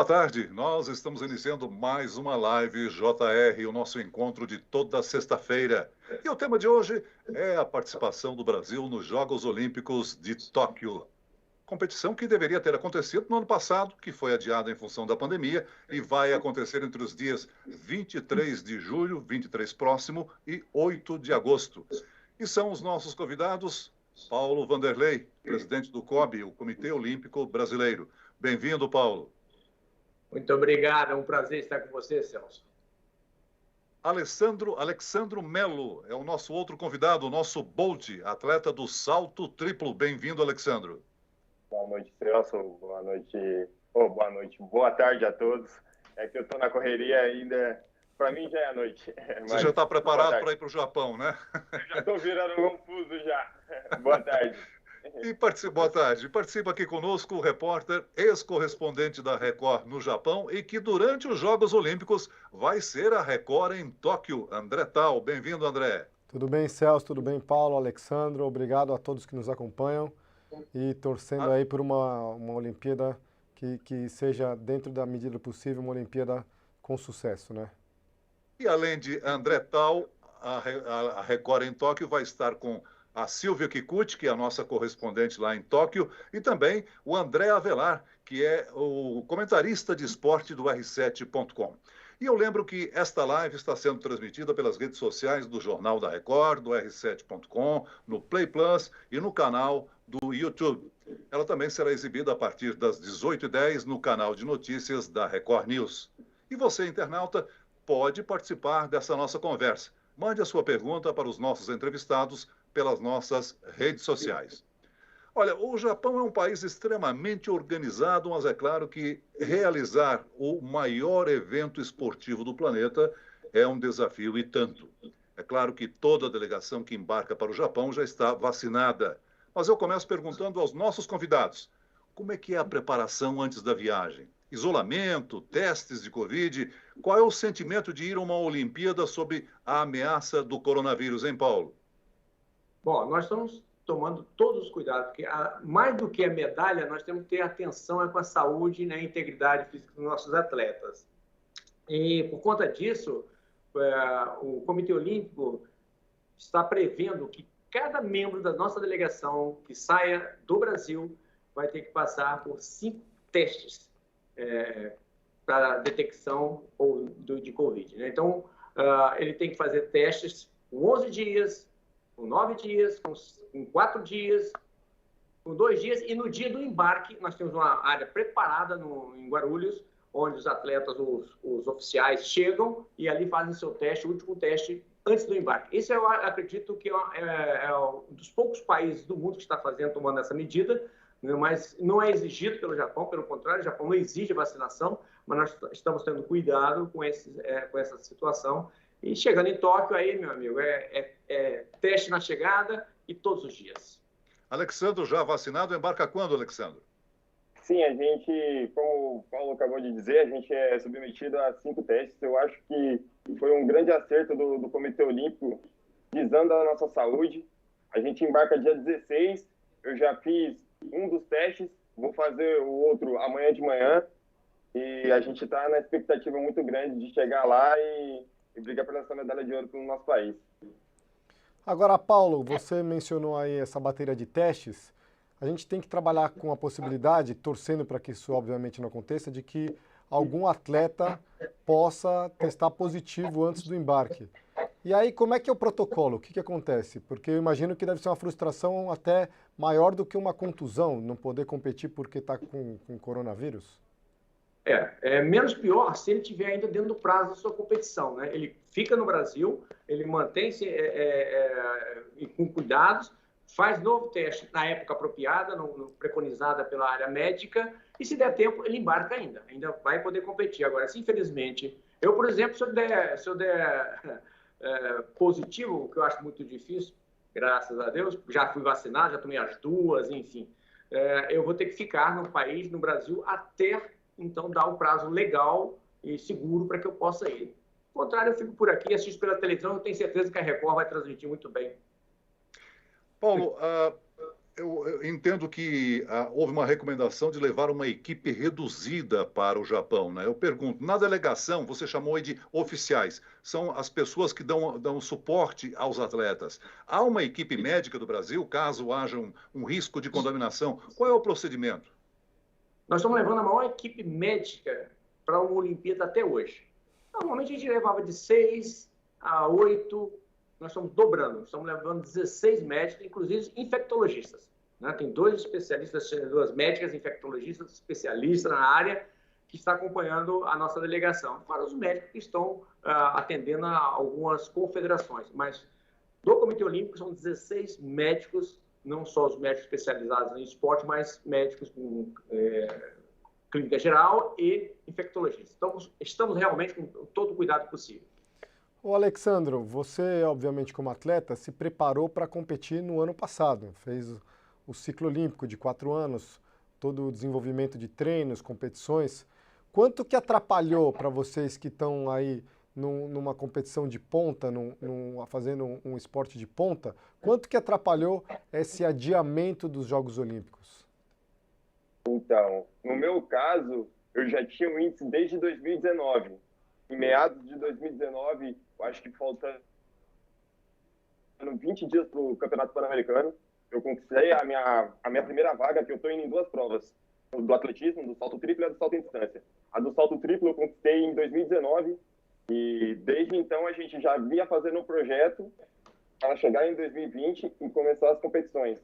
tarde. Nós estamos iniciando mais uma live JR, o nosso encontro de toda sexta-feira. E o tema de hoje é a participação do Brasil nos Jogos Olímpicos de Tóquio. Competição que deveria ter acontecido no ano passado, que foi adiada em função da pandemia, e vai acontecer entre os dias 23 de julho, 23 próximo, e 8 de agosto. E são os nossos convidados, Paulo Vanderlei, presidente do COB, o Comitê Olímpico Brasileiro. Bem-vindo, Paulo. Muito obrigado, é um prazer estar com você, Celso. Alexandro Melo é o nosso outro convidado, o nosso Bolt, atleta do salto triplo. Bem-vindo, Alexandro. Boa noite, Celso. Boa noite. Boa tarde a todos. É que eu estou na correria ainda. Para mim já é a noite. Você já está preparado para ir para o Japão, né? Eu já estou virando confuso já. Boa tarde. Boa tarde. Participa aqui conosco o repórter, ex-correspondente da Record no Japão e que durante os Jogos Olímpicos vai ser a Record em Tóquio, André Tal. Bem-vindo, André. Tudo bem, Celso? Tudo bem, Paulo, Alexandro? Obrigado a todos que nos acompanham e torcendo aí por uma Olimpíada que seja, dentro da medida possível, uma Olimpíada com sucesso, né? E além de André Tal, a Record em Tóquio vai estar com a Silvia Kikuchi, que é a nossa correspondente lá em Tóquio, e também o André Avelar, que é o comentarista de esporte do R7.com. E eu lembro que esta live está sendo transmitida pelas redes sociais do Jornal da Record, do R7.com, no Play Plus e no canal do YouTube. Ela também será exibida a partir das 18h10 no canal de notícias da Record News. E você, internauta, pode participar dessa nossa conversa. Mande a sua pergunta para os nossos entrevistados pelas nossas redes sociais. Olha, o Japão é um país extremamente organizado, mas é claro que realizar o maior evento esportivo do planeta é um desafio e tanto. É claro que toda delegação que embarca para o Japão já está vacinada. Mas eu começo perguntando aos nossos convidados, como é que é a preparação antes da viagem? Isolamento, testes de Covid, qual é o sentimento de ir a uma Olimpíada sob a ameaça do coronavírus, hein, Paulo? Bom, nós estamos tomando todos os cuidados, porque mais do que a medalha, nós temos que ter atenção com a saúde e a integridade física dos nossos atletas. E, por conta disso, o Comitê Olímpico está prevendo que cada membro da nossa delegação que saia do Brasil vai ter que passar por 5 testes para detecção de Covid, né? Então, ele tem que fazer testes com 11 dias, com 9 dias, com 4 dias, com 2 dias, e no dia do embarque nós temos uma área preparada em Guarulhos, onde os atletas, os oficiais chegam e ali fazem seu teste, o último teste antes do embarque. Esse eu acredito que é um dos poucos países do mundo que está tomando essa medida, mas não é exigido pelo Japão, pelo contrário, o Japão não exige vacinação, mas nós estamos tendo cuidado com essa situação. E chegando em Tóquio, aí, meu amigo, teste na chegada e todos os dias. Alexandro, já vacinado, embarca quando, Alexandro? Sim, a gente, como o Paulo acabou de dizer, a gente é submetido a 5 testes. Eu acho que foi um grande acerto do Comitê Olímpico, visando a nossa saúde. A gente embarca dia 16, eu já fiz um dos testes, vou fazer o outro amanhã de manhã, e a gente está na expectativa muito grande de chegar lá e brigar pela essa medalha de ouro para o nosso país. Agora, Paulo, você mencionou aí essa bateria de testes. A gente tem que trabalhar com a possibilidade, torcendo para que isso obviamente não aconteça, de que algum atleta possa testar positivo antes do embarque. E aí, como é que é o protocolo? O que acontece? Porque eu imagino que deve ser uma frustração até maior do que uma contusão, não poder competir porque está com coronavírus. É menos pior se ele estiver ainda dentro do prazo da sua competição, né? Ele fica no Brasil, ele mantém-se com cuidados, faz novo teste na época apropriada, preconizada pela área médica, e se der tempo, ele embarca ainda vai poder competir. Agora, se infelizmente, eu, por exemplo, se eu der positivo, o que eu acho muito difícil, graças a Deus, já fui vacinado, já tomei as 2, enfim, eu vou ter que ficar no país, no Brasil, até então dar um prazo legal e seguro para que eu possa ir. Ao contrário, eu fico por aqui, assisto pela televisão, eu tenho certeza que a Record vai transmitir muito bem. Paulo, eu entendo que houve uma recomendação de levar uma equipe reduzida para o Japão, né? Eu pergunto, na delegação, você chamou aí de oficiais, são as pessoas que dão suporte aos atletas. Há uma equipe médica do Brasil, caso haja um risco de contaminação? Qual é o procedimento? Nós estamos levando a maior equipe médica para uma Olimpíada até hoje. Normalmente a gente levava de 6 a 8, nós estamos dobrando, estamos levando 16 médicos, inclusive infectologistas. Né? Tem 2 especialistas, 2 médicas infectologistas, especialistas na área, que está acompanhando a nossa delegação. Para os médicos que estão atendendo a algumas confederações. Mas do Comitê Olímpico são 16 médicos, não só os médicos especializados em esporte, mas médicos com clínica geral e infectologistas. Então, estamos realmente com todo o cuidado possível. Ô Alexandro, você, obviamente, como atleta, se preparou para competir no ano passado. Fez o ciclo olímpico de 4 anos, todo o desenvolvimento de treinos, competições. Quanto que atrapalhou para vocês que estão aí numa competição de ponta, fazendo um esporte de ponta, quanto que atrapalhou esse adiamento dos Jogos Olímpicos? Então, no meu caso, eu já tinha um índice desde 2019. Em meados de 2019, eu acho que faltando 20 dias para o Campeonato Pan-Americano, eu conquistei a minha primeira vaga, que eu estou indo em 2 provas, do atletismo, do salto triplo e do salto em distância. A do salto triplo eu conquistei em 2019 e desde então a gente já vinha fazendo um projeto para chegar em 2020 e começar as competições.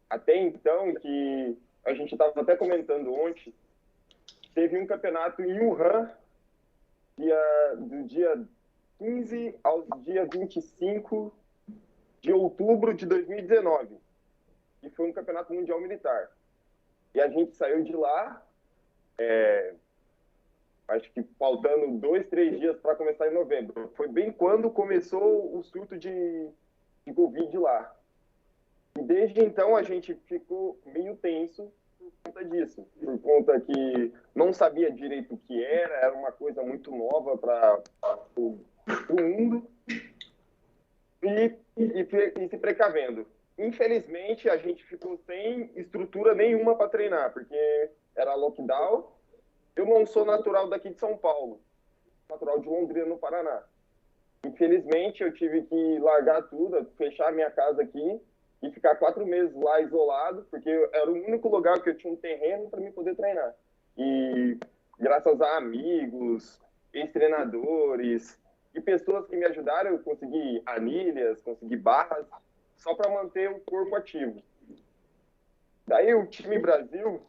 Até então, que a gente estava até comentando ontem, teve um campeonato em Wuhan, do dia 15 ao dia 25 de outubro de 2019, e foi um campeonato mundial militar. E a gente saiu de lá, acho que faltando 2, 3 dias para começar em novembro. Foi bem quando começou o surto de Covid lá. E desde então a gente ficou meio tenso por conta disso, por conta que não sabia direito o que era uma coisa muito nova para o mundo, e se precavendo. Infelizmente, a gente ficou sem estrutura nenhuma para treinar, porque era lockdown. Eu não sou natural daqui de São Paulo, natural de Londrina, no Paraná. Infelizmente, eu tive que largar tudo, fechar minha casa aqui e ficar 4 meses lá isolado, porque era o único lugar que eu tinha um terreno para me poder treinar. E graças a amigos, ex-treinadores e pessoas que me ajudaram, eu consegui anilhas, consegui barras, só para manter o corpo ativo. Daí o time Brasil,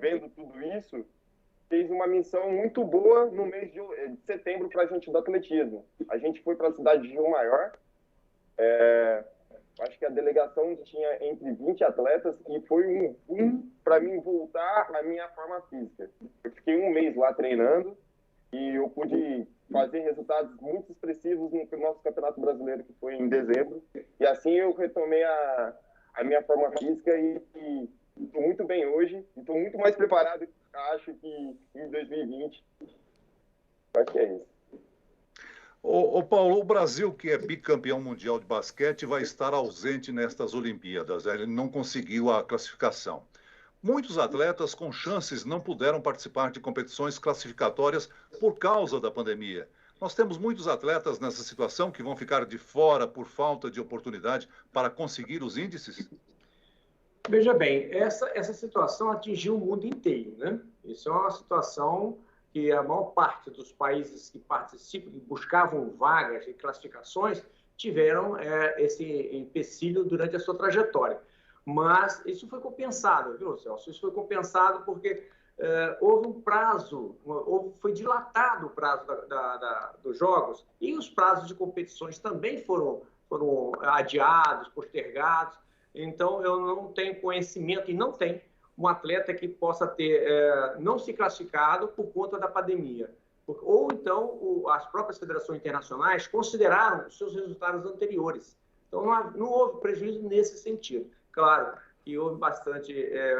vendo tudo isso, fez uma missão muito boa no mês de setembro para a gente do atletismo. A gente foi para a cidade de Rio Maior, acho que a delegação tinha entre 20 atletas e foi para mim voltar à minha forma física. Eu fiquei 1 mês lá treinando e eu pude fazer resultados muito expressivos no nosso Campeonato Brasileiro, que foi em dezembro. E assim eu retomei a minha forma física e estou muito bem hoje. Estou muito mais preparado, acho, que em 2020. Acho que é isso. Ô Paulo, o Brasil, que é bicampeão mundial de basquete, vai estar ausente nestas Olimpíadas. Ele não conseguiu a classificação. Muitos atletas com chances não puderam participar de competições classificatórias por causa da pandemia. Nós temos muitos atletas nessa situação que vão ficar de fora por falta de oportunidade para conseguir os índices? Veja bem, essa situação atingiu o mundo inteiro, né? Isso é uma situação que a maior parte dos países que participam, que buscavam vagas e classificações, tiveram esse empecilho durante a sua trajetória. Mas isso foi compensado, viu, Celso? Isso foi compensado porque houve um prazo, foi dilatado o prazo dos jogos e os prazos de competições também foram adiados, postergados. Então, eu não tenho conhecimento e não tem um atleta que possa ter não se classificado por conta da pandemia. Ou então, as próprias federações internacionais consideraram os seus resultados anteriores. Então, não houve prejuízo nesse sentido. Claro que houve bastante,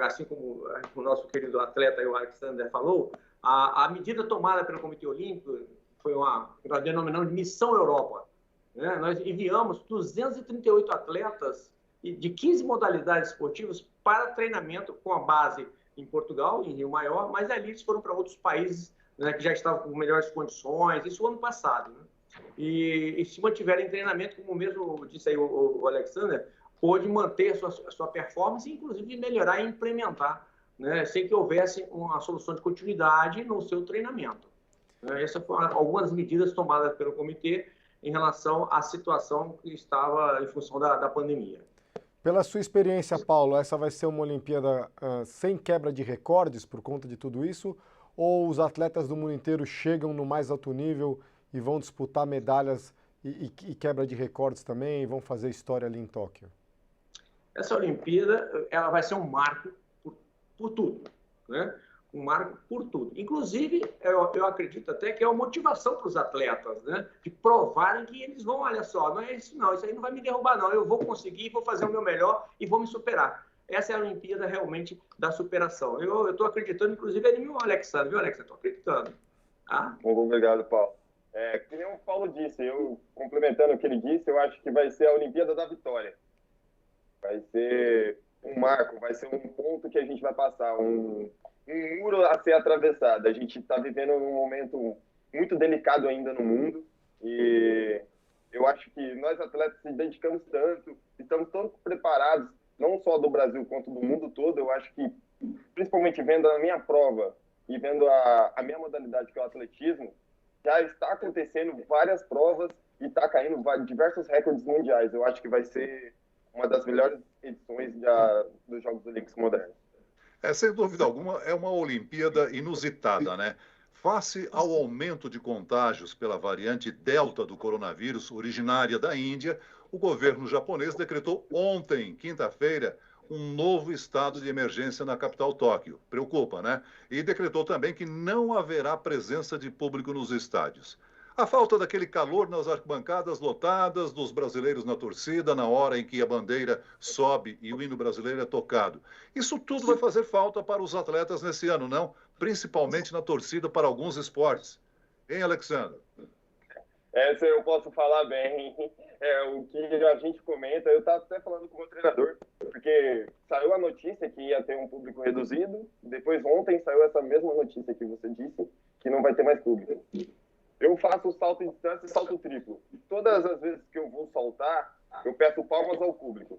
assim como o nosso querido atleta, o Alexander, falou, a medida tomada pelo Comitê Olímpico foi que nós denominamos de Missão Europa. Né? Nós enviamos 238 atletas de 15 modalidades esportivas para treinamento com a base em Portugal, em Rio Maior, mas ali eles foram para outros países, né, que já estavam com melhores condições, isso ano passado, né? E se mantiverem em treinamento, como mesmo disse aí o Alexander, pôde manter a sua performance e, inclusive, melhorar e implementar, né, sem que houvesse uma solução de continuidade no seu treinamento. Essas foram algumas medidas tomadas pelo comitê em relação à situação que estava em função da pandemia. Pela sua experiência, Paulo, essa vai ser uma Olimpíada sem quebra de recordes por conta de tudo isso? Ou os atletas do mundo inteiro chegam no mais alto nível e vão disputar medalhas e quebra de recordes também e vão fazer história ali em Tóquio? Essa Olimpíada, ela vai ser um marco por tudo, né? Um marco por tudo. Inclusive, eu acredito até que é uma motivação para os atletas, né? De provarem que eles vão, olha só, não é isso não, isso aí não vai me derrubar não, eu vou conseguir, vou fazer o meu melhor e vou me superar. Essa é a Olimpíada realmente da superação. Eu estou acreditando, inclusive, em mim, o Alexandre, viu, Alexandre? Estou acreditando. Ah? Muito obrigado, Paulo. Que nem o Paulo disse, eu complementando o que ele disse, eu acho que vai ser a Olimpíada da Vitória. Vai ser um marco, vai ser um ponto que a gente vai passar, um muro a ser atravessado. A gente está vivendo um momento muito delicado ainda no mundo e eu acho que nós atletas se dedicamos tanto, estamos tão preparados, não só do Brasil quanto do mundo todo. Eu acho que, principalmente vendo a minha prova e vendo a minha modalidade, que é o atletismo, já está acontecendo várias provas e está caindo diversos recordes mundiais. Eu acho que vai ser uma das melhores edições dos Jogos Olímpicos modernos. Sem dúvida alguma, é uma Olimpíada inusitada, né? Face ao aumento de contágios pela variante Delta do coronavírus, originária da Índia, o governo japonês decretou ontem, quinta-feira, um novo estado de emergência na capital Tóquio. Preocupa, né? E decretou também que não haverá presença de público nos estádios. A falta daquele calor nas arquibancadas lotadas, dos brasileiros na torcida, na hora em que a bandeira sobe e o hino brasileiro é tocado. Isso tudo vai fazer falta para os atletas nesse ano, não? Principalmente na torcida para alguns esportes. Hein, Alexandre? Essa eu posso falar bem. O que a gente comenta, eu estava até falando com o meu treinador, porque saiu a notícia que ia ter um público reduzido, depois ontem saiu essa mesma notícia que você disse, que não vai ter mais público. Eu faço salto em distância e salto triplo. Todas as vezes que eu vou saltar, eu peço palmas ao público.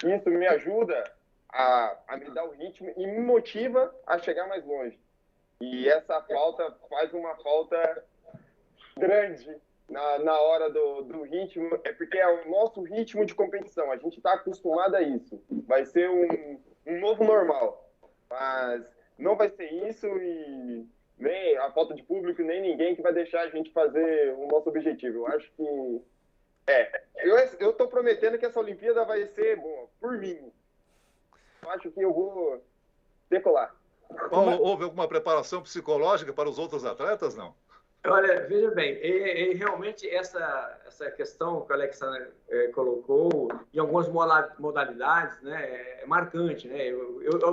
Isso me ajuda a me dar o ritmo e me motiva a chegar mais longe. E essa falta faz uma falta grande na hora do ritmo, porque é o nosso ritmo de competição. A gente está acostumado a isso. Vai ser um novo normal. Mas não vai ser isso e nem a falta de público, nem ninguém que vai deixar a gente fazer o nosso objetivo. Eu acho que... eu estou prometendo que essa Olimpíada vai ser boa, por mim. Eu acho que eu vou decolar. Paulo, houve alguma preparação psicológica para os outros atletas, não? Olha, veja bem, realmente essa questão que o Alexandre colocou, em algumas modalidades, né, é marcante, né?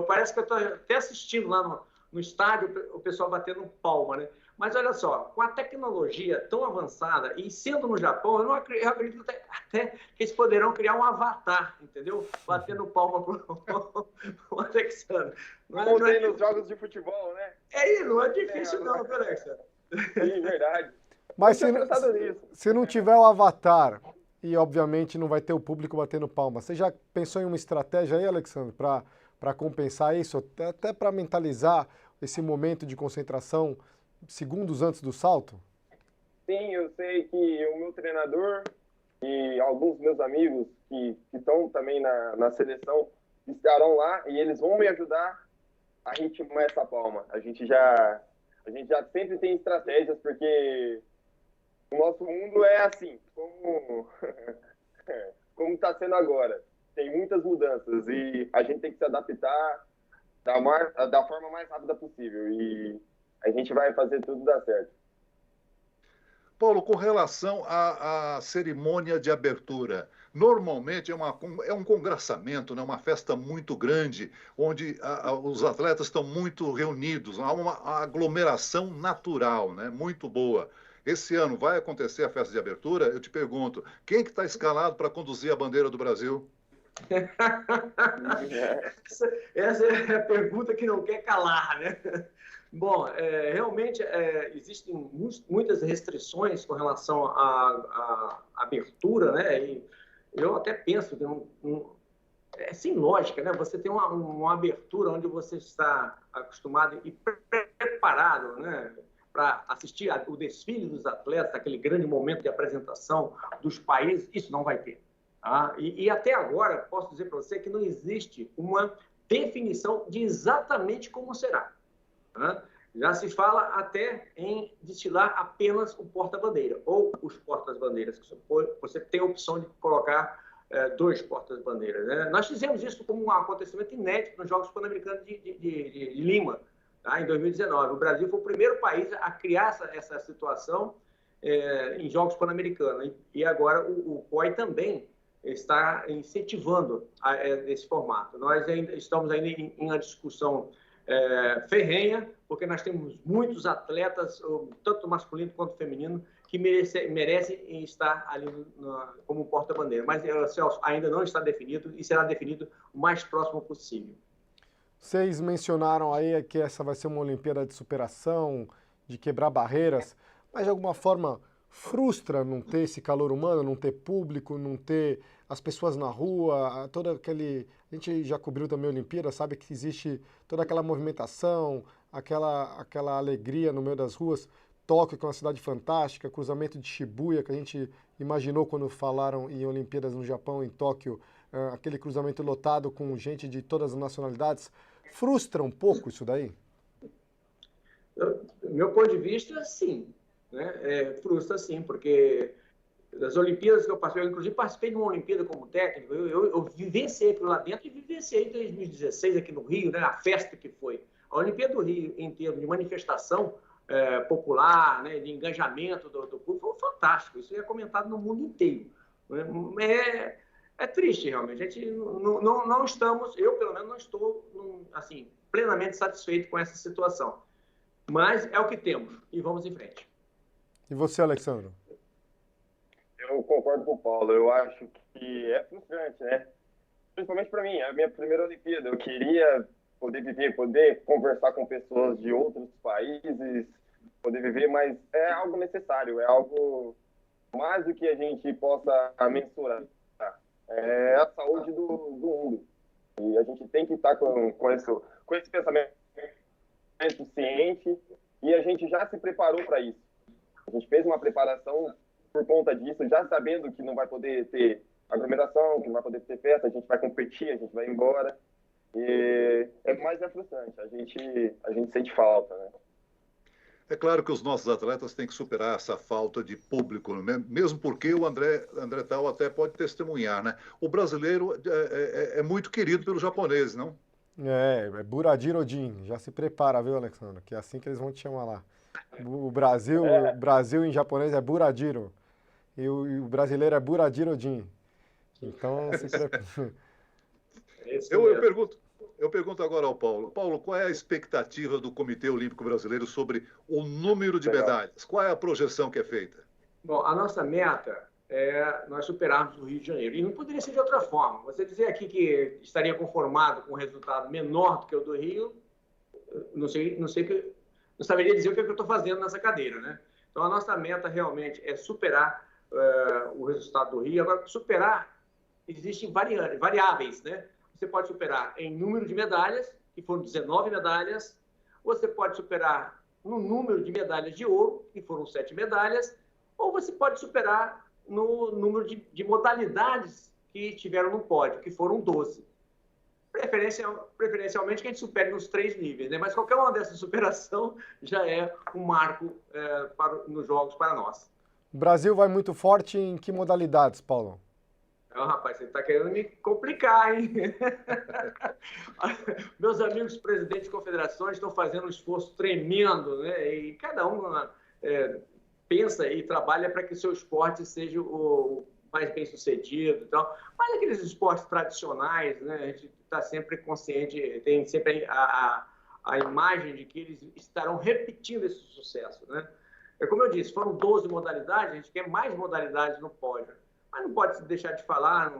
Parece que eu estou até assistindo lá no estádio, o pessoal batendo palma, né? Mas olha só, com a tecnologia tão avançada e sendo no Japão, eu acredito até que eles poderão criar um avatar, entendeu? Batendo palma pro Alexandre. Como tem nos jogos de futebol, né? Não é difícil não, viu, Alexandre? Sim, verdade. Mas se não tiver o avatar e, obviamente, não vai ter o público batendo palma, você já pensou em uma estratégia aí, Alexandre, para compensar isso, até para mentalizar esse momento de concentração segundos antes do salto? Sim, eu sei que o meu treinador e alguns meus amigos que estão também na seleção estarão lá e eles vão me ajudar a ritmar essa palma. A gente já sempre tem estratégias, porque o nosso mundo é assim, como está sendo agora. Tem muitas mudanças e a gente tem que se adaptar da forma mais rápida possível. E a gente vai fazer tudo dar certo. Paulo, com relação à cerimônia de abertura, normalmente é um congraçamento, né? Uma festa muito grande, onde os atletas estão muito reunidos, há uma aglomeração natural, né? Muito boa. Esse ano vai acontecer a festa de abertura? Eu te pergunto, quem que está escalado para conduzir a bandeira do Brasil? Essa é a pergunta que não quer calar, né? Bom, realmente existem muitas restrições com relação à abertura, né? E eu até penso que é sem lógica, né? Você tem uma abertura onde você está acostumado e preparado, né? Para assistir o desfile dos atletas, aquele grande momento de apresentação dos países, isso não vai ter. Tá? E até agora, posso dizer para você que não existe uma definição de exatamente como será. Tá? Já se fala até em destilar apenas o porta-bandeira, ou os portas-bandeiras. Você tem a opção de colocar 2 portas-bandeiras. Né? Nós fizemos isso como um acontecimento inédito nos Jogos Pan-Americanos de Lima, tá? Em 2019. O Brasil foi o primeiro país a criar essa situação em Jogos Pan-Americanos. E agora o COI também está incentivando esse formato. Nós estamos ainda em uma discussão ferrenha, porque nós temos muitos atletas, tanto masculino quanto feminino, que merecem estar ali como porta-bandeira. Mas, Celso, ainda não está definido e será definido o mais próximo possível. Vocês mencionaram aí que essa vai ser uma Olimpíada de superação, de quebrar barreiras, mas de alguma forma frustra não ter esse calor humano, não ter público, não ter as pessoas na rua, todo aquele... A gente já cobriu também a Olimpíada, sabe que existe toda aquela movimentação, aquela alegria no meio das ruas. Tóquio, que é uma cidade fantástica, cruzamento de Shibuya, que a gente imaginou quando falaram em Olimpíadas no Japão, em Tóquio, aquele cruzamento lotado com gente de todas as nacionalidades. Frustra um pouco isso daí? Do meu ponto de vista, sim. Né? Frustra sim, porque das Olimpíadas que eu participei, eu inclusive participei de uma Olimpíada como técnico, eu vivenciei aquilo lá dentro e vivenciei em 2016 aqui no Rio, né? A festa que foi. A Olimpíada do Rio, em termos de manifestação popular, né? De engajamento do público, foi fantástico. Isso é comentado no mundo inteiro. Né? É triste, realmente. A gente não estamos, eu pelo menos não estou assim, plenamente satisfeito com essa situação. Mas é o que temos e vamos em frente. E você, Alexandre? Eu concordo com o Paulo. Eu acho que é frustrante, né? Principalmente para mim, é a minha primeira Olimpíada. Eu queria poder viver, poder conversar com pessoas de outros países, poder viver, mas é algo necessário, é algo mais do que a gente possa mensurar. É a saúde do mundo. E a gente tem que estar com esse pensamento ciente, e a gente já se preparou para isso. A gente fez uma preparação por conta disso, já sabendo que não vai poder ter aglomeração, que não vai poder ter festa, a gente vai competir, a gente vai embora. E mais frustrante, a gente sente falta, né? É claro que os nossos atletas têm que superar essa falta de público, mesmo porque o André Tal até pode testemunhar, né? O brasileiro é muito querido pelos japoneses, não? É Buradiro-jin. Já se prepara, viu, Alexandre? Que é assim que eles vão te chamar lá. O Brasil em japonês é Buradiro. E o brasileiro é Buradiro-jin. Então, se prepara. Eu pergunto agora ao Paulo. Paulo, qual é a expectativa do Comitê Olímpico Brasileiro sobre o número de medalhas? Qual é a projeção que é feita? Bom, a nossa meta é nós superarmos o Rio de Janeiro. E não poderia ser de outra forma. Você dizer aqui que estaria conformado com um resultado menor do que o do Rio, não saberia dizer o que eu estou fazendo nessa cadeira, né? Então, a nossa meta realmente é superar o resultado do Rio. Agora, superar, existem variáveis, né? Você pode superar em número de medalhas, que foram 19 medalhas. Você pode superar no número de medalhas de ouro, que foram 7 medalhas. Ou você pode superar no número de modalidades que tiveram no pódio, que foram 12. Preferencialmente que a gente supere nos 3 níveis, né? Mas qualquer uma dessas superação já é um marco nos Jogos para nós. O Brasil vai muito forte em que modalidades, Paulo? Rapaz, você está querendo me complicar, hein? Meus amigos presidentes de confederações estão fazendo um esforço tremendo, né? E cada um pensa e trabalha para que o seu esporte seja o mais bem sucedido e tal. Mas aqueles esportes tradicionais, né? A gente está sempre consciente, tem sempre a imagem de que eles estarão repetindo esse sucesso, né? Como eu disse, foram 12 modalidades, a gente quer mais modalidades no pódio. Mas não pode deixar de falar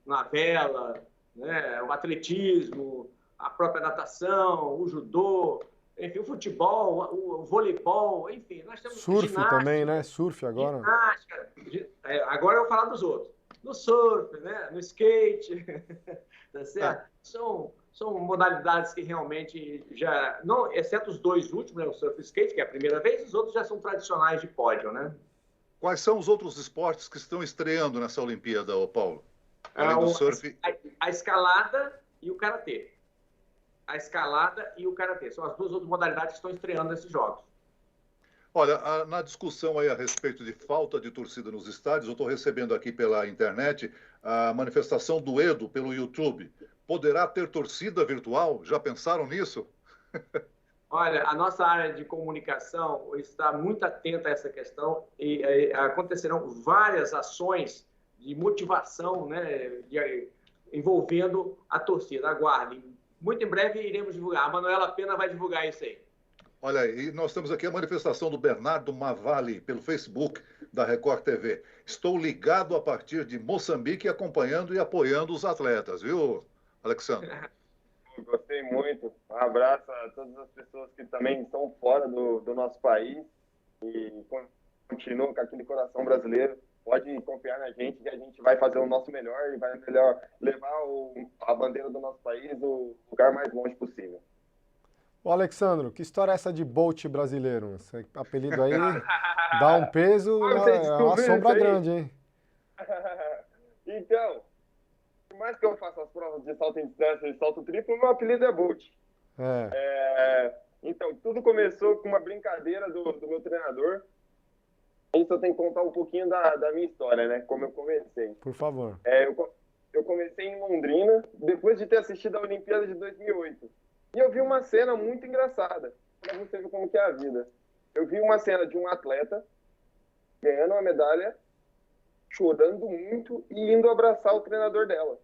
na vela, né, o atletismo, a própria natação, o judô, enfim, o futebol, o voleibol, enfim, nós temos Surf ginástica, também, né? Surf agora. ginástica, agora eu vou falar dos outros. No surf, né, no skate, tá certo? São modalidades que realmente já, não, exceto os dois últimos, né, o surf e o skate, que é a primeira vez, os outros já são tradicionais de pódio, né? Quais são os outros esportes que estão estreando nessa Olimpíada, ô Paulo? Além do surf. A escalada e o karatê. A escalada e o karatê. São as duas outras modalidades que estão estreando nesses jogos. Olha, na discussão aí a respeito de falta de torcida nos estádios, eu estou recebendo aqui pela internet a manifestação do Edo pelo YouTube. Poderá ter torcida virtual? Já pensaram nisso? Olha, a nossa área de comunicação está muito atenta a essa questão e acontecerão várias ações de motivação, né, envolvendo a torcida. Aguardem. Muito em breve iremos divulgar. A Manuela Pena vai divulgar isso aí. Olha aí, nós temos aqui a manifestação do Bernardo Mavalli pelo Facebook da Record TV. Estou ligado a partir de Moçambique, acompanhando e apoiando os atletas, viu, Alexandre? Gostei muito. Um abraço a todas as pessoas que também estão fora do nosso país e continuam com aquele coração brasileiro. Pode confiar na gente que a gente vai fazer o nosso melhor e vai levar a bandeira do nosso país no lugar mais longe possível. Ô, Alexandro, que história é essa de Bolt brasileiro? Esse apelido aí dá um peso, é uma sombra grande, hein? Então, por mais que eu faça as provas de salto em distância e salto triplo, meu apelido é Bolt. Então, tudo começou com uma brincadeira do meu treinador. Isso eu tenho que contar um pouquinho da minha história, né? Como eu comecei. Por favor. Eu comecei em Londrina, depois de ter assistido a Olimpíada de 2008. E eu vi uma cena muito engraçada, para você ver como que é a vida. Eu vi uma cena de um atleta ganhando uma medalha, chorando muito e indo abraçar o treinador dela.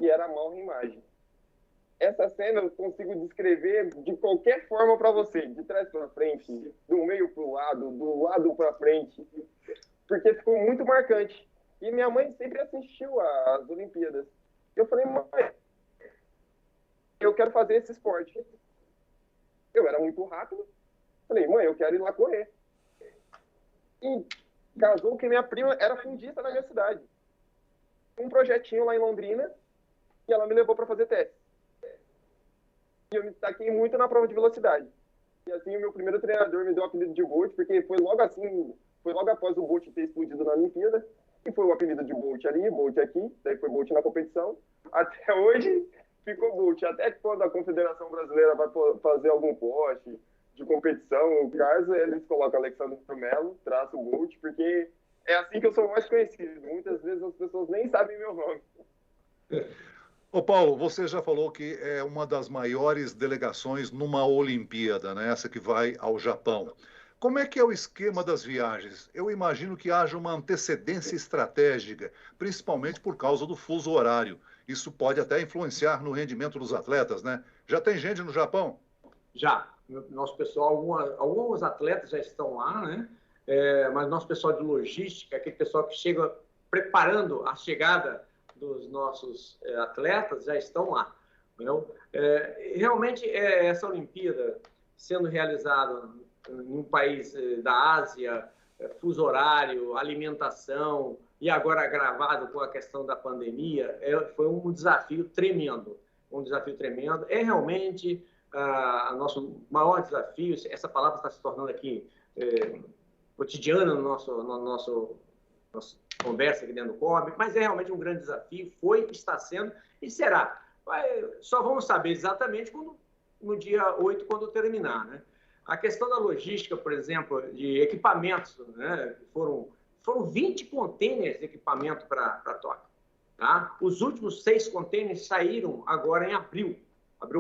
E era mal a imagem. Essa cena eu consigo descrever de qualquer forma para você, de trás para frente, do meio para o lado, do lado para frente, porque ficou muito marcante. E minha mãe sempre assistiu às Olimpíadas. Eu falei, mãe, eu quero fazer esse esporte. Eu era muito rápido. Falei, mãe, eu quero ir lá correr. E casou que minha prima era fundista na minha cidade. Um projetinho lá em Londrina e ela me levou para fazer teste. E eu me destaquei muito na prova de velocidade. E assim, o meu primeiro treinador me deu o apelido de Bolt, porque foi logo após o Bolt ter explodido na Olimpíada. E foi o apelido de Bolt ali, Bolt aqui, daí foi Bolt na competição. Até hoje ficou Bolt. Até que quando a Confederação Brasileira vai fazer algum poste de competição, no caso, eles colocam Alexandre Melo, traço Bolt, porque é assim que eu sou mais conhecido. Muitas vezes as pessoas nem sabem meu nome. Ô Paulo, você já falou que é uma das maiores delegações numa Olimpíada, né? Essa que vai ao Japão. Como é que é o esquema das viagens? Eu imagino que haja uma antecedência estratégica, principalmente por causa do fuso horário. Isso pode até influenciar no rendimento dos atletas, né? Já tem gente no Japão? Já. Nosso pessoal, alguns atletas já estão lá, né? Mas nosso pessoal de logística, aquele pessoal que chega preparando a chegada dos nossos atletas, já estão lá. Realmente, essa Olimpíada sendo realizada em um país da Ásia, fuso horário, alimentação, e agora agravado com a questão da pandemia, foi um desafio tremendo. É realmente nosso maior desafio. Essa palavra está se tornando aqui cotidiana no nosso conversa aqui dentro do COB, mas é realmente um grande desafio, está sendo e será. Só vamos saber exatamente no dia 8, quando terminar, né? A questão da logística, por exemplo, de equipamentos, né? Foram 20 contêineres de equipamento para Tóquio. Tá? Os últimos 6 contêineres saíram agora em abril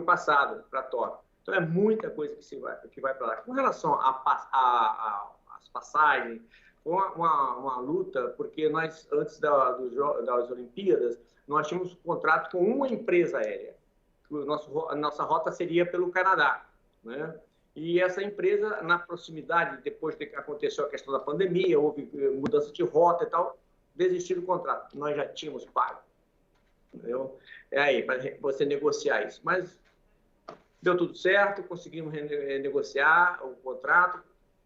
passado, para Tóquio. Então, é muita coisa que vai para lá. Com relação às passagens, foi uma luta, porque nós, antes das Olimpíadas, nós tínhamos um contrato com uma empresa aérea. A nossa rota seria pelo Canadá, né? E essa empresa, na proximidade, depois que aconteceu a questão da pandemia, houve mudança de rota e tal, desistir do contrato. Nós já tínhamos pago. Entendeu? É aí, para você negociar isso. Mas deu tudo certo, conseguimos negociar o contrato,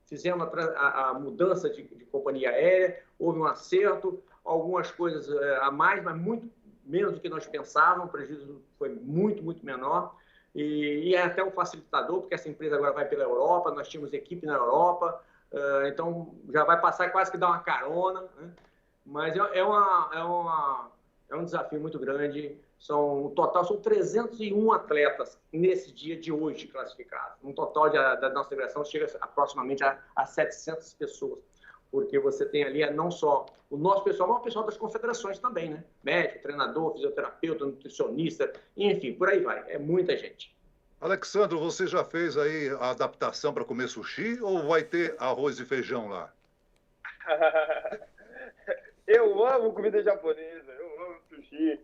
fizemos a mudança de companhia aérea, houve um acerto, algumas coisas a mais, mas muito menos do que nós pensávamos, o prejuízo foi muito, muito menor. E é até um facilitador, porque essa empresa agora vai pela Europa, nós tínhamos equipe na Europa, então já vai passar quase que dar uma carona, né? Mas é um desafio muito grande. No total, são 301 atletas nesse dia de hoje classificados. Um total da nossa federação chega aproximadamente a 700 pessoas, porque você tem ali não só o nosso pessoal, mas o pessoal das confederações também, né? Médico, treinador, fisioterapeuta, nutricionista, enfim, por aí vai. É muita gente. Alexandro, você já fez aí a adaptação para comer sushi ou vai ter arroz e feijão lá? Eu amo comida japonesa, eu amo sushi.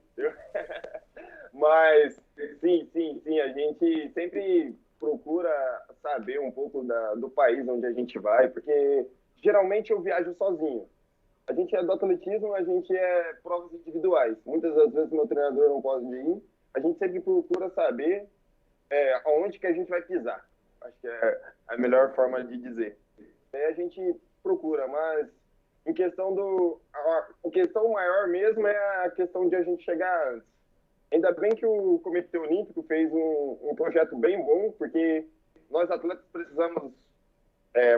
Mas, sim, a gente sempre procura saber um pouco do país onde a gente vai, porque geralmente eu viajo sozinho. A gente é do atletismo, a gente é provas individuais. Muitas das vezes meu treinador não pode ir. A gente sempre procura saber aonde que a gente vai pisar. Acho que é a melhor forma de dizer. A gente procura, mas a questão maior mesmo é a questão de a gente chegar antes. Ainda bem que o Comitê Olímpico fez um projeto bem bom, porque nós atletas precisamos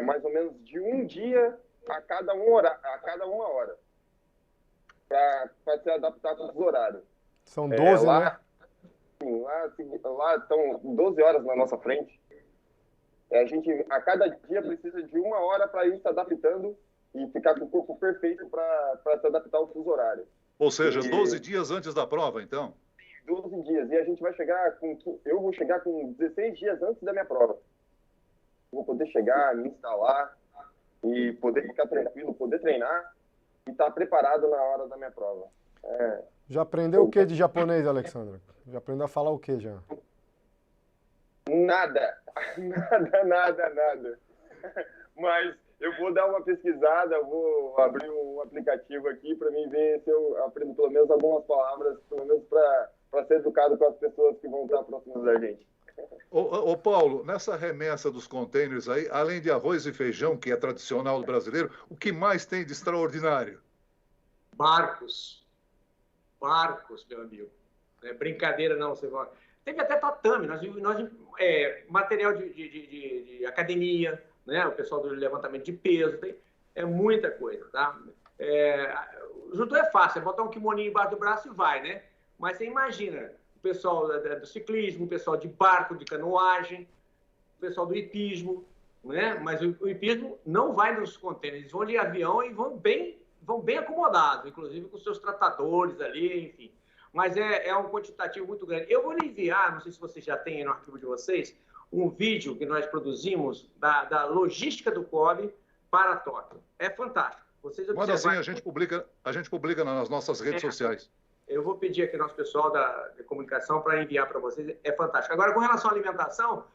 mais ou menos de um dia a cada uma hora para se adaptar com os horários. São 12, lá, né? Sim, lá estão 12 horas na nossa frente. A gente, a cada dia, precisa de uma hora para ir se adaptando e ficar com o corpo perfeito para se adaptar ao fuso horário. Ou seja, 12 dias antes da prova, então? 12 dias. E a gente vai eu vou chegar com 16 dias antes da minha prova. Vou poder chegar, me instalar e poder ficar tranquilo, poder treinar e estar preparado na hora da minha prova. Já aprendeu o que de japonês, Alexandre? Já aprendeu a falar o que já? Nada. Mas eu vou dar uma pesquisada, vou abrir um aplicativo aqui para mim ver se eu aprendo pelo menos algumas palavras, pelo menos para ser educado com as pessoas que vão estar próximas da gente. Ô Paulo, nessa remessa dos containers aí, além de arroz e feijão, que é tradicional do brasileiro, o que mais tem de extraordinário? Barcos, meu amigo. Não é brincadeira, não. Teve até tatame, material de academia, né? O pessoal do levantamento de peso, é muita coisa, tá? O judô é fácil, é botar um kimoninho embaixo do braço e vai, né? Mas você imagina, o pessoal do ciclismo, o pessoal de barco, de canoagem, o pessoal do hipismo, né? Mas o hipismo não vai nos contêineres, eles vão de avião e vão bem acomodados, inclusive com seus tratadores ali, enfim. Mas é um quantitativo muito grande. Eu vou lhe enviar, não sei se vocês já têm aí no arquivo de vocês, um vídeo que nós produzimos da logística do COB para Tóquio. É fantástico. Vocês Manda assim, a gente publica nas nossas redes sociais. Eu vou pedir aqui ao nosso pessoal da comunicação para enviar para vocês. É fantástico. Agora, com relação à alimentação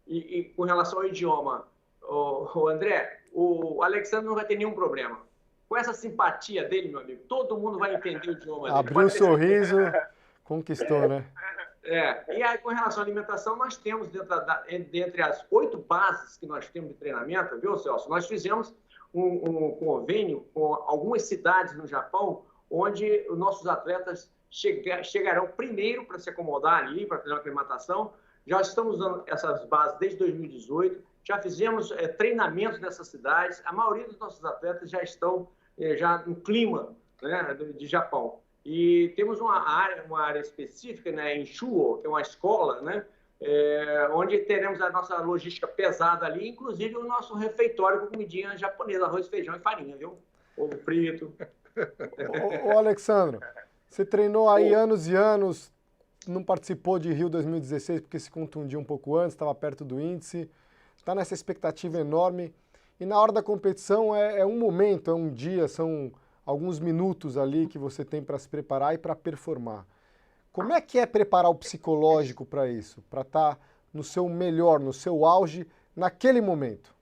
e com relação ao idioma, o André, o Alexandre não vai ter nenhum problema. Com essa simpatia dele, meu amigo, todo mundo vai entender o idioma dele. Abriu o sorriso, conquistou, né? E aí, com relação à alimentação, nós temos, dentre as 8 bases que nós temos de treinamento, viu, Celso? Nós fizemos um convênio com algumas cidades no Japão, onde os nossos atletas chegarão primeiro para se acomodar ali, para fazer uma aclimatação. Já estamos usando essas bases desde 2018, já fizemos treinamentos nessas cidades. A maioria dos nossos atletas já estão já no clima, né, de Japão. E temos uma área específica, né, em Shuo, que é uma escola, né, onde teremos a nossa logística pesada ali, inclusive o nosso refeitório com comidinha japonesa, arroz, feijão e farinha, viu? Ovo frito. Ô Alexandre, você treinou aí anos e anos, não participou de Rio 2016 porque se contundiu um pouco antes, estava perto do índice, está nessa expectativa enorme. E na hora da competição é um momento, é um dia, são alguns minutos ali que você tem para se preparar e para performar. Como é que é preparar o psicológico para isso? Para estar no seu melhor, no seu auge, naquele momento?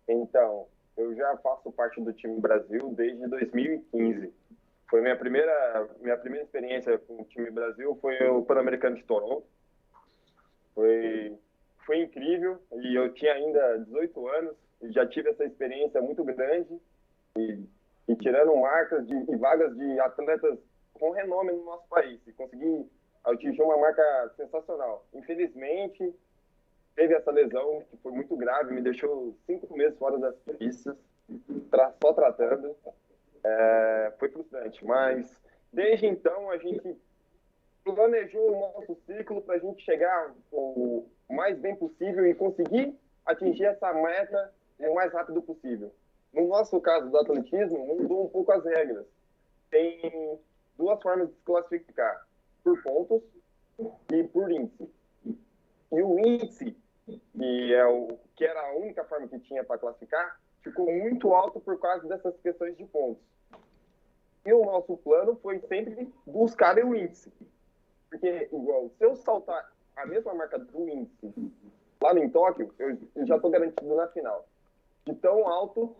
Então, eu já faço parte do time Brasil desde 2015. Foi minha primeira experiência com o time Brasil, foi o Pan-Americano de Toronto. Foi incrível, e eu tinha ainda 18 anos, e já tive essa experiência muito grande, e tirando marcas e vagas de atletas com renome no nosso país, e consegui atingir uma marca sensacional. Infelizmente, teve essa lesão, que foi muito grave, me deixou 5 meses fora das pistas, só tratando. Foi frustrante, mas desde então a gente planejou o nosso ciclo para a gente chegar o mais bem possível e conseguir atingir essa meta o mais rápido possível. No nosso caso do atletismo, mudou um pouco as regras. Tem 2 formas de se classificar, por pontos e por índice. E o índice, que era a única forma que tinha para classificar, ficou muito alto por causa dessas questões de pontos. E o nosso plano foi sempre buscar o índice. Porque, igual, se eu saltar a mesma marca do índice lá em Tóquio, eu já estou garantido na final. De tão alto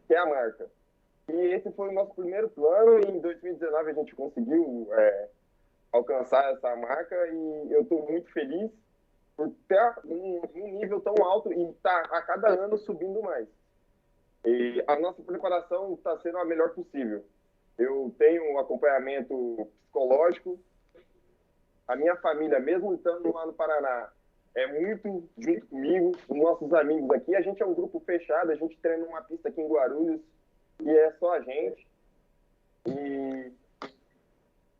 que é a marca. E esse foi o nosso primeiro plano, e em 2019 a gente conseguiu alcançar essa marca, e eu estou muito feliz por ter um nível tão alto e estar a cada ano subindo mais. E a nossa preparação está sendo a melhor possível. Eu tenho um acompanhamento psicológico. A minha família, mesmo estando lá no Paraná, é muito junto comigo. Os nossos amigos aqui, a gente é um grupo fechado, a gente treina numa pista aqui em Guarulhos e é só a gente. E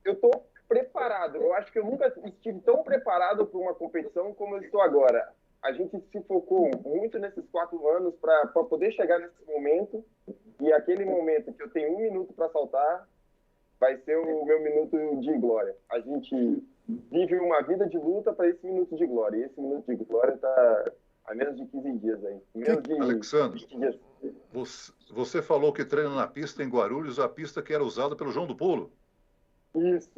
eu estou preparado. Eu acho que eu nunca estive tão preparado para uma competição como eu estou agora. A gente se focou muito nesses 4 anos para poder chegar nesse momento, e aquele momento que eu tenho 1 minuto para saltar vai ser o meu minuto de glória. A gente vive uma vida de luta para esse minuto de glória, e esse minuto de glória está a menos de 15 dias aí. Alexandre, você falou que treina na pista em Guarulhos, a pista que era usada pelo João do Pulo. Isso.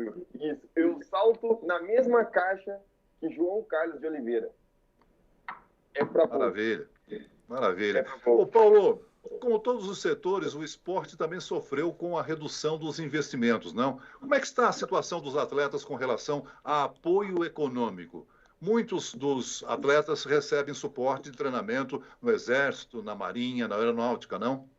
Eu salto na mesma caixa que João Carlos de Oliveira. Maravilha. Ô, Paulo, como todos os setores, o esporte também sofreu com a redução dos investimentos, não? Como é que está a situação dos atletas com relação a apoio econômico? Muitos dos atletas recebem suporte de treinamento no Exército, na Marinha, na Aeronáutica, não?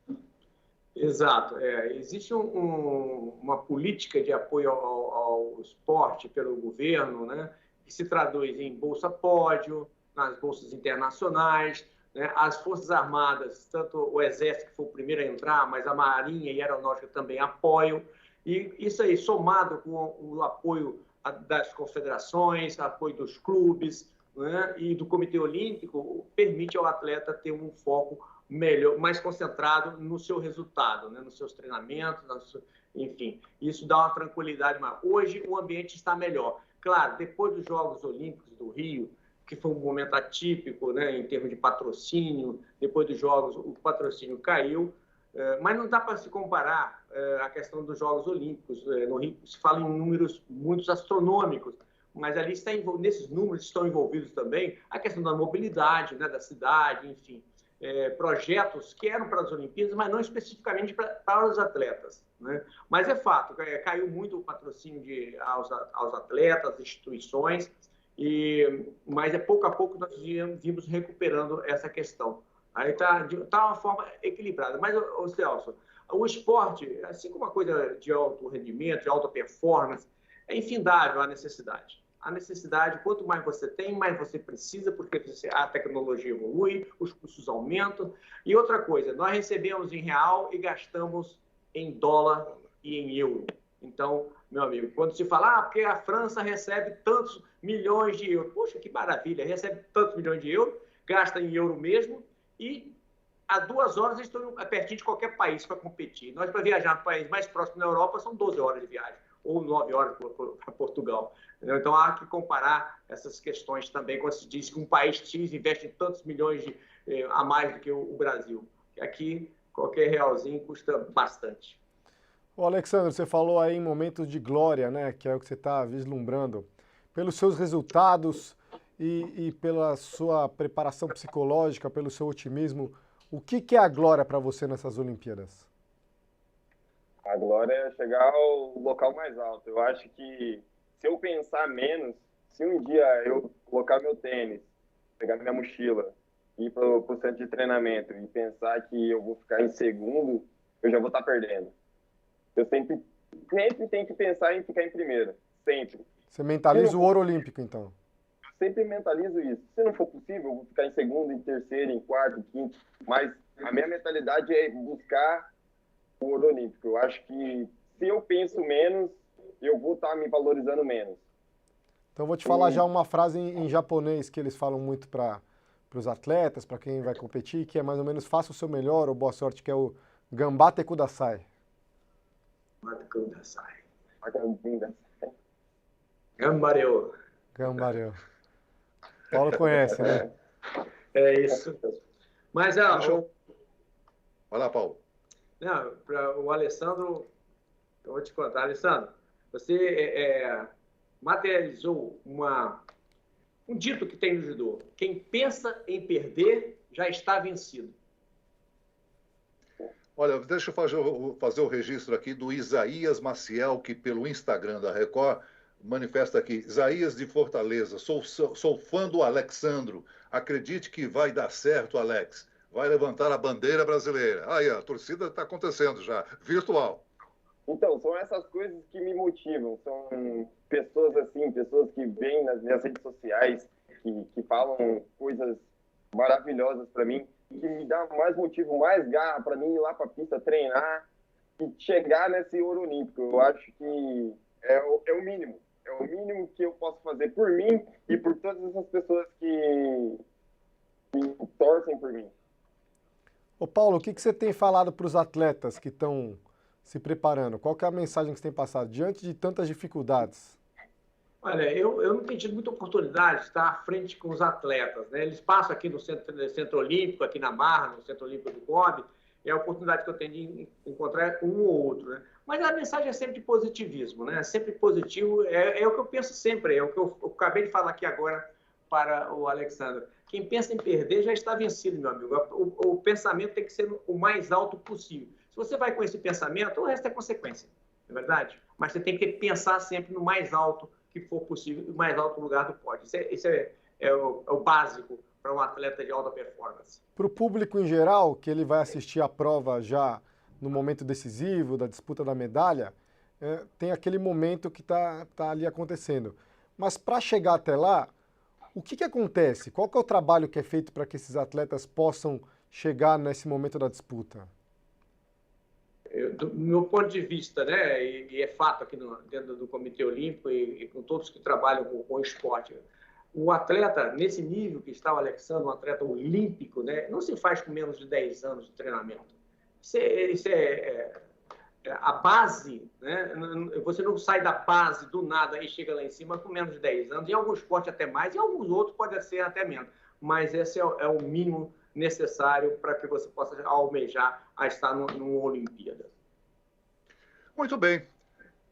Exato. Existe uma política de apoio ao esporte pelo governo, né, que se traduz em Bolsa Pódio, nas bolsas internacionais, né, as Forças Armadas, tanto o Exército, que foi o primeiro a entrar, mas a Marinha e a Aeronáutica também apoiam. E isso aí, somado com o apoio das confederações, apoio dos clubes, né, e do Comitê Olímpico, permite ao atleta ter um foco melhor, mais concentrado no seu resultado, né, nos seus treinamentos, enfim. Isso dá uma tranquilidade maior. Hoje o ambiente está melhor. Claro, depois dos Jogos Olímpicos do Rio, que foi um momento atípico, né, em termos de patrocínio, depois dos Jogos o patrocínio caiu, mas não dá para se comparar a questão dos Jogos Olímpicos. No Rio se fala em números muito astronômicos, mas ali nesses números estão envolvidos também a questão da mobilidade, né, da cidade, enfim, projetos que eram para as Olimpíadas, mas não especificamente para os atletas, né? Mas é fato, caiu muito o patrocínio aos atletas, instituições, mas pouco a pouco nós vimos recuperando essa questão. Aí está uma forma equilibrada. Mas, Celso, o esporte, assim como uma coisa de alto rendimento, de alta performance, é infindável a necessidade. A necessidade, quanto mais você tem, mais você precisa, porque a tecnologia evolui, os custos aumentam. E outra coisa, nós recebemos em real e gastamos em dólar e em euro. Então, meu amigo, quando se fala, porque a França recebe tantos milhões de euros. Poxa, que maravilha, recebe tantos milhões de euros, gasta em euro mesmo, e há 2 horas eles estão pertinho de qualquer país para competir. Nós, para viajar para o país mais próximo da Europa, são 12 horas de viagem, ou 9 horas para Portugal. Então, há que comparar essas questões também, quando se diz que um país X investe tantos milhões a mais do que o Brasil. Aqui, qualquer realzinho custa bastante. Ô Alexandre, você falou aí em momentos de glória, né, que é o que você está vislumbrando. Pelos seus resultados e pela sua preparação psicológica, pelo seu otimismo, O que é a glória para você nessas Olimpíadas? A glória é chegar ao local mais alto. Eu acho que se eu pensar menos, se um dia eu colocar meu tênis, pegar minha mochila, ir para o centro de treinamento e pensar que eu vou ficar em segundo, eu já vou estar perdendo. Eu sempre tenho que pensar em ficar em primeiro. Sempre. Você mentaliza o ouro olímpico, então? Eu sempre mentalizo isso. Se não for possível, eu vou ficar em segundo, em terceiro, em quarto, em quinto. Mas a minha mentalidade é buscar o ouro olímpico. Eu acho que se eu penso menos, eu vou estar me valorizando menos. Então, vou te falar já uma frase em japonês que eles falam muito para os atletas, para quem vai competir, que é mais ou menos faça o seu melhor ou boa sorte, que é o Gambate Kudasai. Gambareu. Gambareu. Paulo conhece, né? É isso. Mas, Vai lá, Paulo. Para o Alessandro, eu vou te contar. Alessandro, você materializou um dito que tem no judô. Quem pensa em perder já está vencido. Olha, deixa eu fazer o registro aqui do Isaías Maciel, que pelo Instagram da Record manifesta aqui: Isaías de Fortaleza, sou fã do Alexandro. Acredite que vai dar certo, Alex. Vai levantar a bandeira brasileira. Aí, a torcida está acontecendo já, virtual. Então, são essas coisas que me motivam. São pessoas assim, pessoas que vêm nas minhas redes sociais, que falam coisas maravilhosas para mim, que me dá mais motivo, mais garra para mim ir lá para a pista treinar e chegar nesse ouro olímpico. Eu acho que é o mínimo. É o mínimo que eu posso fazer por mim e por todas essas pessoas que torcem por mim. Ô Paulo, o que você tem falado para os atletas que estão se preparando? Qual que é a mensagem que você tem passado diante de tantas dificuldades? Olha, eu não tenho tido muita oportunidade de estar à frente com os atletas, né? Eles passam aqui no Centro Olímpico, aqui na Barra, no Centro Olímpico do COB, é a oportunidade que eu tenho de encontrar um ou outro, né? Mas a mensagem é sempre de positivismo, né? Sempre positivo, é o que eu penso sempre, é o que eu acabei de falar aqui agora para o Alexandre. Quem pensa em perder já está vencido, meu amigo. O pensamento tem que ser o mais alto possível. Se você vai com esse pensamento, o resto é consequência, não é verdade? Mas você tem que pensar sempre no mais alto que for possível, o mais alto lugar do pódio. Isso é o básico para um atleta de alta performance. Para o público em geral, que ele vai assistir a prova já no momento decisivo da disputa da medalha, tem aquele momento que tá ali acontecendo. Mas para chegar até lá, o que acontece? Qual que é o trabalho que é feito para que esses atletas possam chegar nesse momento da disputa? Do meu ponto de vista, né, e é fato aqui dentro do Comitê Olímpico e com todos que trabalham com o esporte, o atleta, nesse nível que está o Alexandre, um atleta olímpico, né, não se faz com menos de 10 anos de treinamento. Isso é a base, né? Você não sai da base do nada e chega lá em cima com menos de 10 anos. Em alguns esportes até mais, em alguns outros pode ser até menos. Mas esse é o mínimo necessário para que você possa almejar a estar numa Olimpíada. Muito bem.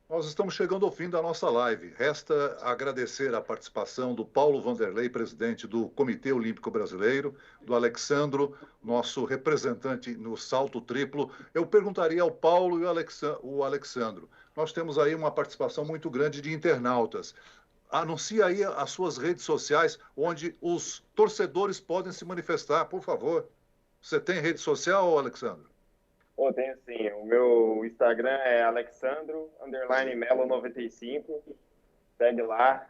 Nós estamos chegando ao fim da nossa live. Resta agradecer a participação do Paulo Vanderlei, presidente do Comitê Olímpico Brasileiro, do Alexandro, nosso representante no salto triplo. Eu perguntaria ao Paulo e o Alexandro. Nós temos aí uma participação muito grande de internautas. Anuncie aí as suas redes sociais, onde os torcedores podem se manifestar, por favor. Você tem rede social, Alexandro? Tenho sim. O meu Instagram é alexandro_melo95. Segue lá.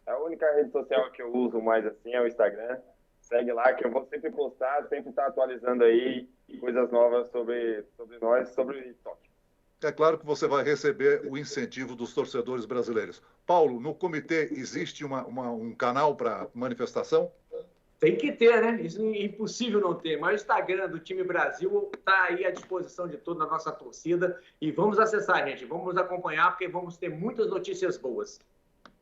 É a única rede social que eu uso mais assim é o Instagram. Segue lá que eu vou sempre postar, sempre estar atualizando aí coisas novas sobre nós, sobre Tóquio. É claro que você vai receber o incentivo dos torcedores brasileiros. Paulo, no comitê existe um canal para manifestação? Tem que ter, né? Isso é impossível não ter. Mas o Instagram do time Brasil está aí à disposição de toda a nossa torcida. E vamos acessar, gente. Vamos nos acompanhar, porque vamos ter muitas notícias boas.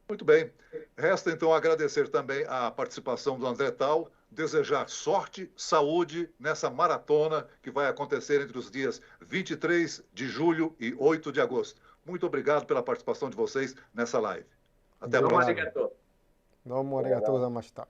Muito bem. Resta, então, agradecer também a participação do André Tal, desejar sorte, saúde nessa maratona que vai acontecer entre os dias 23 de julho e 8 de agosto. Muito obrigado pela participação de vocês nessa live. Até a próxima. Domo arigatou gozaimashita.